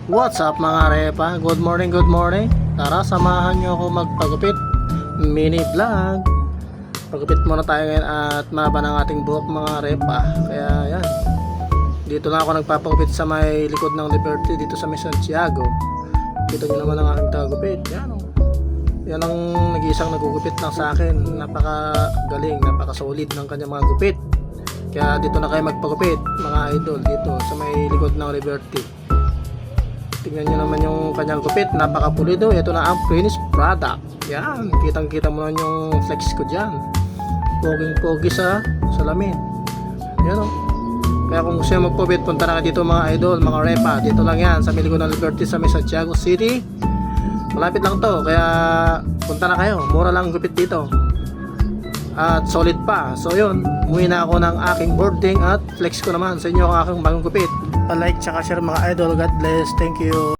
What's up mga repa? Good morning, good morning. Tara, samahan nyo ako magpagupit. Mini vlog. Pagupit muna tayo ngayon at maba ng ating buhok mga repa. Kaya yan. Dito lang ako nagpapagupit sa may likod ng Liberty dito sa may Santiago. Kita nyo naman ang aking tagagupit. Yan o. Yan ang nag-iisang nagugupit lang sa akin. Napakagaling, napaka-solid ng kanyang mga gupit. Kaya dito na kayo magpagupit mga idol dito sa may likod ng Liberty. Tingnan nyo naman yung kanyang gupit, napakapulido. Ito na ang finished product. Yan, kitang kita mo na yung flex ko dyan. Poging pogi sa salamin. Yan o. Kaya kung gusto nyo magpagupit, punta na kayo dito mga idol, mga repa. Dito lang yan sa may likod ng Liberty sa may Santiago City. Malapit lang to, kaya punta na kayo. Mura lang gupit dito. At solid pa. So yun, umuwi na ako ng aking boarding at flex ko naman sa inyo ang aking bagong gupit. Like tsaka share mga idol. God bless. Thank you.